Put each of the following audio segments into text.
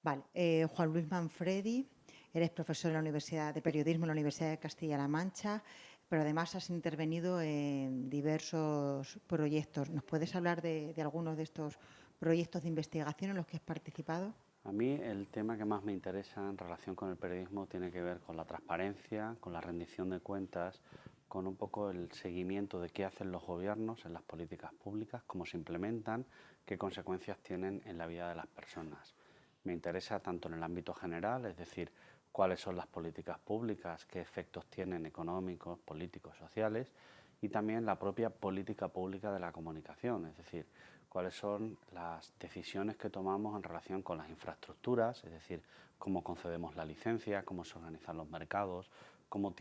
Vale, Juan Luis Manfredi, eres profesor en la Universidad de Periodismo en la Universidad de Castilla-La Mancha, pero además has intervenido en diversos proyectos. ¿Nos puedes hablar de algunos de estos proyectos de investigación en los que has participado? A mí el tema que más me interesa en relación con el periodismo tiene que ver con la transparencia, con la rendición de cuentas, con un poco el seguimiento de qué hacen los gobiernos en las políticas públicas, cómo se implementan, qué consecuencias tienen en la vida de las personas. Me interesa tanto en el ámbito general, es decir, cuáles son las políticas públicas, qué efectos tienen económicos, políticos, sociales, y también la propia política pública de la comunicación, es decir, cuáles son las decisiones que tomamos en relación con las infraestructuras, es decir, cómo concedemos la licencia, cómo se organizan los mercados, cómo,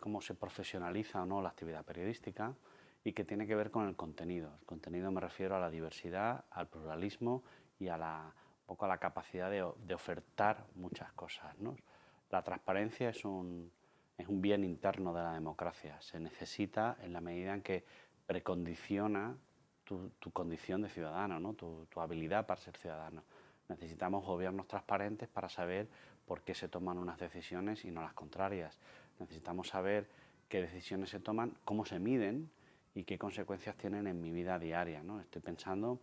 cómo se profesionaliza o no la actividad periodística y que tiene que ver con el contenido. El contenido me refiero a la diversidad, al pluralismo y a un poco a la capacidad de ofertar muchas cosas, ¿no? La transparencia es un bien interno de la democracia. Se necesita en la medida en que precondiciona tu condición de ciudadano, ¿no? Tu habilidad para ser ciudadano. Necesitamos gobiernos transparentes para saber por qué se toman unas decisiones y no las contrarias. Necesitamos saber qué decisiones se toman, cómo se miden y qué consecuencias tienen en mi vida diaria, ¿no? Estoy pensando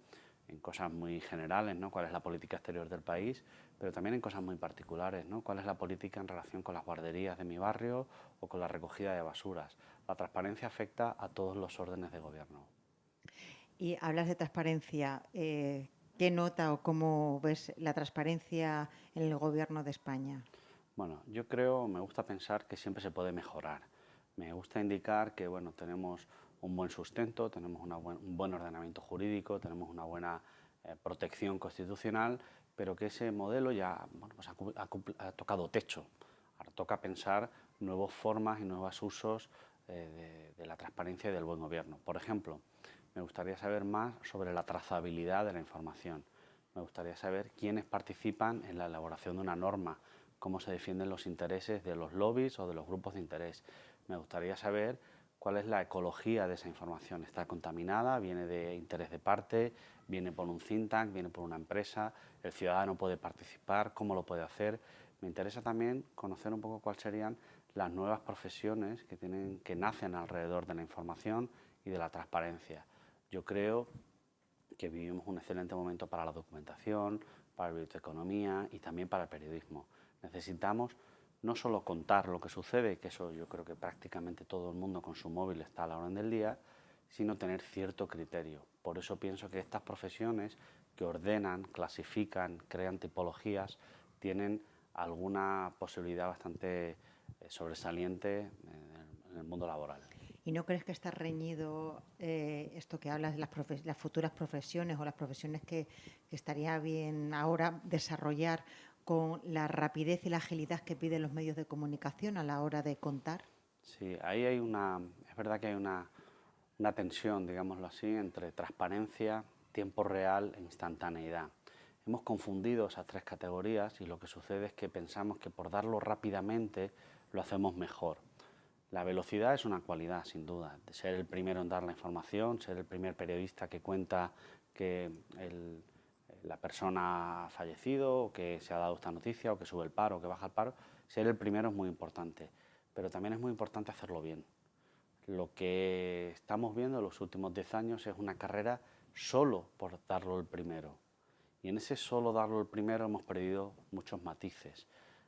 en cosas muy generales, ¿no? Cuál es la política exterior del país, pero también en cosas muy particulares, ¿no? Cuál es la política en relación con las guarderías de mi barrio o con la recogida de basuras. La transparencia afecta a todos los órdenes de gobierno. Y hablas de transparencia. ¿Qué nota o cómo ves la transparencia en el gobierno de España? Bueno, yo creo, me gusta pensar que siempre se puede mejorar. Me gusta indicar que, bueno, tenemos un buen sustento, tenemos un buen ordenamiento jurídico, tenemos una buena protección constitucional, pero que ese modelo ya, bueno, pues ha tocado techo. Ahora toca pensar nuevas formas y nuevos usos de la transparencia y del buen gobierno. Por ejemplo, me gustaría saber más sobre la trazabilidad de la información. Me gustaría saber quiénes participan en la elaboración de una norma, cómo se defienden los intereses de los lobbies o de los grupos de interés. Me gustaría saber cuál es la ecología de esa información. ¿Está contaminada? ¿Viene de interés de parte? ¿Viene por un think tank? ¿Viene por una empresa? ¿El ciudadano puede participar? ¿Cómo lo puede hacer? Me interesa también conocer un poco cuáles serían las nuevas profesiones que nacen alrededor de la información y de la transparencia. Yo creo que vivimos un excelente momento para la documentación, para la biblioteconomía y también para el periodismo. Necesitamos no solo contar lo que sucede, que eso yo creo que prácticamente todo el mundo con su móvil está a la orden del día, sino tener cierto criterio. Por eso pienso que estas profesiones que ordenan, clasifican, crean tipologías, tienen alguna posibilidad bastante sobresaliente en el mundo laboral. ¿Y no crees que está reñido esto que hablas de las futuras profesiones o las profesiones que estaría bien ahora desarrollar con la rapidez y la agilidad que piden los medios de comunicación a la hora de contar? Sí, ahí hay es verdad que hay una tensión, digámoslo así, entre transparencia, tiempo real e instantaneidad. Hemos confundido esas tres categorías y lo que sucede es que pensamos que por darlo rápidamente lo hacemos mejor. La velocidad es una cualidad, sin duda, de ser el primero en dar la información, ser el primer periodista que cuenta que la persona ha fallecido, o que se ha dado esta noticia, o que sube el paro, o que baja el paro. Ser el primero es muy importante, pero también es muy importante hacerlo bien. Lo que estamos viendo en los últimos 10 años es una carrera solo por darlo el primero. Y en ese solo darlo el primero hemos perdido muchos matices.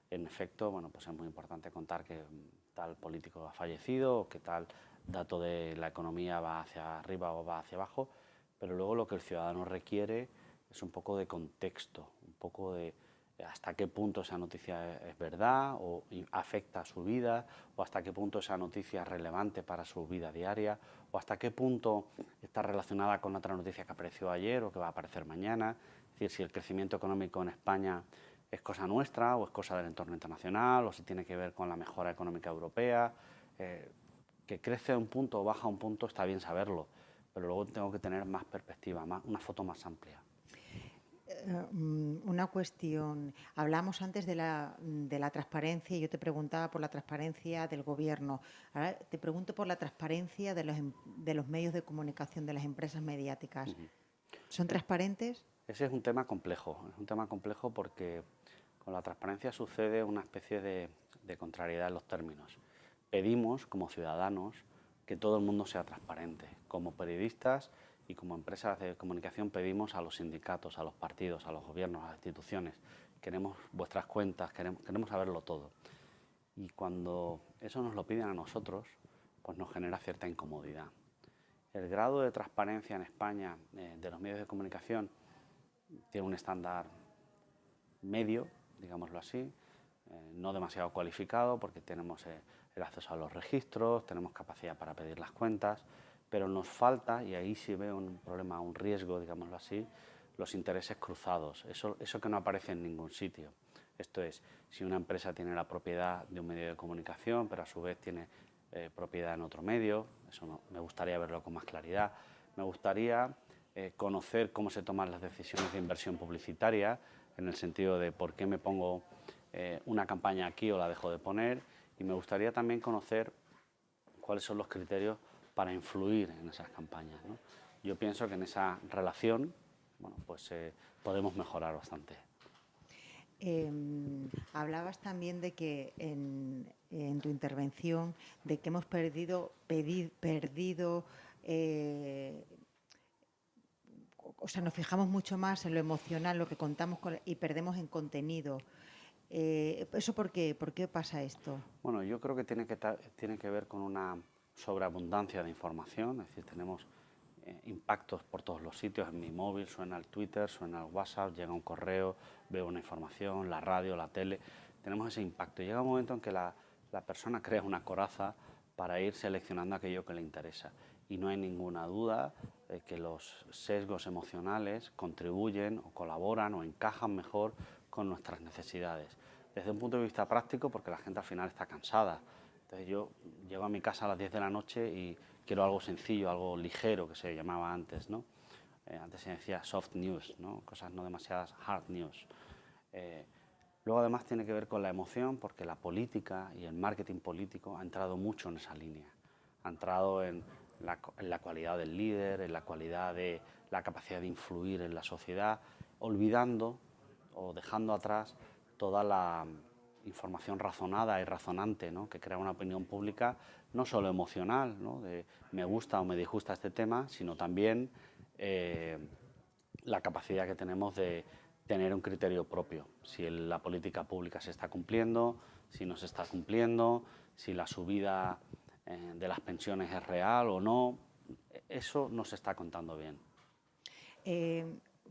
En efecto, bueno, pues es muy importante contar que tal político ha fallecido o que tal dato de la economía va hacia arriba o va hacia abajo, pero luego lo que el ciudadano requiere es un poco de contexto, un poco de hasta qué punto esa noticia es verdad o afecta a su vida, o hasta qué punto esa noticia es relevante para su vida diaria, o hasta qué punto está relacionada con otra noticia que apareció ayer o que va a aparecer mañana. Es decir, si el crecimiento económico en España es cosa nuestra o es cosa del entorno internacional, o si tiene que ver con la mejora económica europea. Que crece a un punto o baja a un punto está bien saberlo, pero luego tengo que tener más perspectiva, una foto más amplia. Una cuestión. Hablamos antes de la transparencia y yo te preguntaba por la transparencia del gobierno. Ahora te pregunto por la transparencia de de los medios de comunicación, de las empresas mediáticas. ¿Son transparentes? Ese es un tema complejo porque con la transparencia sucede una especie de contrariedad en los términos. Pedimos, como ciudadanos, que todo el mundo sea transparente. Como periodistas y como empresas de comunicación pedimos a los sindicatos, a los partidos, a los gobiernos, a las instituciones, queremos vuestras cuentas, queremos saberlo todo. Y cuando eso nos lo piden a nosotros, pues nos genera cierta incomodidad. El grado de transparencia en España de los medios de comunicación tiene un estándar medio, digámoslo así, no demasiado cualificado porque tenemos el acceso a los registros, tenemos capacidad para pedir las cuentas, pero nos falta, y ahí sí veo un problema, un riesgo, digámoslo así, los intereses cruzados, eso que no aparece en ningún sitio. Esto es, si una empresa tiene la propiedad de un medio de comunicación, pero a su vez tiene propiedad en otro medio, eso no, me gustaría verlo con más claridad. Me gustaría conocer cómo se toman las decisiones de inversión publicitaria, en el sentido de por qué me pongo una campaña aquí o la dejo de poner, y me gustaría también conocer cuáles son los criterios para influir en esas campañas, ¿no? Yo pienso que en esa relación, bueno, pues podemos mejorar bastante. Hablabas también de que en tu intervención de que hemos perdido, o sea, nos fijamos mucho más en lo emocional, lo que contamos y perdemos en contenido. ¿Eso por qué? ¿Por qué pasa esto? Bueno, yo creo que tiene que ver con una sobreabundancia de información, es decir, tenemos impactos por todos los sitios. En mi móvil suena el Twitter, suena el WhatsApp, llega un correo, veo una información, la radio, la tele, tenemos ese impacto. Llega un momento en que la persona crea una coraza para ir seleccionando aquello que le interesa. Y no hay ninguna duda de que los sesgos emocionales contribuyen o colaboran o encajan mejor con nuestras necesidades. Desde un punto de vista práctico, porque la gente al final está cansada. Entonces yo llego a mi casa a las 10 de la noche y quiero algo sencillo, algo ligero, que se llamaba antes, ¿no? Antes se decía soft news, ¿no? Cosas no demasiadas hard news. Luego además tiene que ver con la emoción, porque la política y el marketing político ha entrado mucho en esa línea. Ha entrado en la cualidad del líder, en la cualidad de la capacidad de influir en la sociedad, olvidando o dejando atrás toda la información razonada y razonante, ¿no?, que crea una opinión pública no solo emocional, ¿no?, de me gusta o me disgusta este tema, sino también la capacidad que tenemos de tener un criterio propio, si la política pública se está cumpliendo, si no se está cumpliendo, si la subida de las pensiones es real o no. Eso no se está contando bien.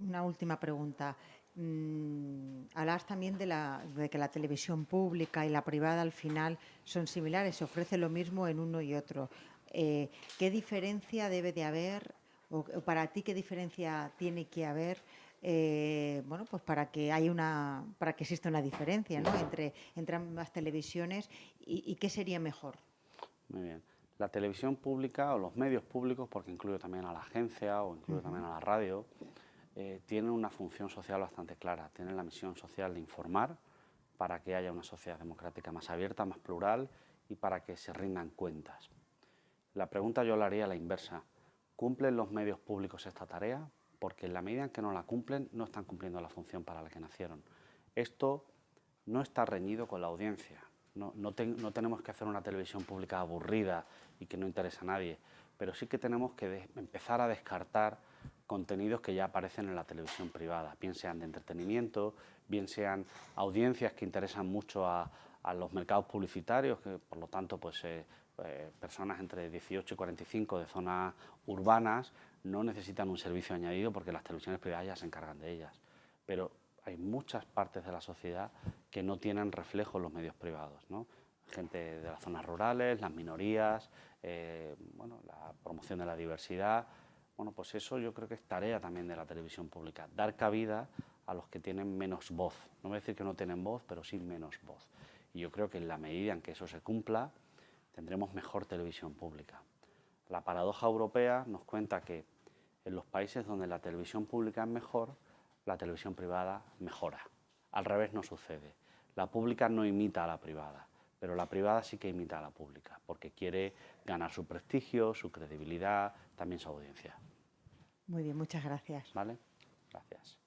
Una última pregunta. Hablabas también de que la televisión pública y la privada al final son similares, se ofrece lo mismo en uno y otro. ¿Qué diferencia debe de haber, o para ti qué diferencia tiene que haber, bueno, pues para que exista una diferencia, ¿no?, entre ambas televisiones, y qué sería mejor? Muy bien. La televisión pública o los medios públicos, porque incluyo también a la agencia o incluyo también a la radio, tienen una función social bastante clara. Tienen la misión social de informar para que haya una sociedad democrática más abierta, más plural y para que se rindan cuentas. La pregunta yo la haría a la inversa. ¿Cumplen los medios públicos esta tarea? Porque en la medida en que no la cumplen, no están cumpliendo la función para la que nacieron. Esto no está reñido con la audiencia. No tenemos que hacer una televisión pública aburrida y que no interesa a nadie, pero sí que tenemos que empezar a descartar contenidos que ya aparecen en la televisión privada, bien sean de entretenimiento, bien sean audiencias que interesan mucho a los mercados publicitarios, que por lo tanto pues, personas entre 18 y 45 de zonas urbanas no necesitan un servicio añadido porque las televisiones privadas ya se encargan de ellas. Pero hay muchas partes de la sociedad que no tienen reflejo en los medios privados, ¿no? Gente de las zonas rurales, las minorías, bueno, la promoción de la diversidad. Bueno, pues eso yo creo que es tarea también de la televisión pública, dar cabida a los que tienen menos voz. No voy a decir que no tienen voz, pero sí menos voz. Y yo creo que en la medida en que eso se cumpla, tendremos mejor televisión pública. La paradoja europea nos cuenta que en los países donde la televisión pública es mejor, la televisión privada mejora. Al revés no sucede. La pública no imita a la privada, pero la privada sí que imita a la pública, porque quiere ganar su prestigio, su credibilidad, también su audiencia. Muy bien, muchas gracias. ¿Vale? Gracias.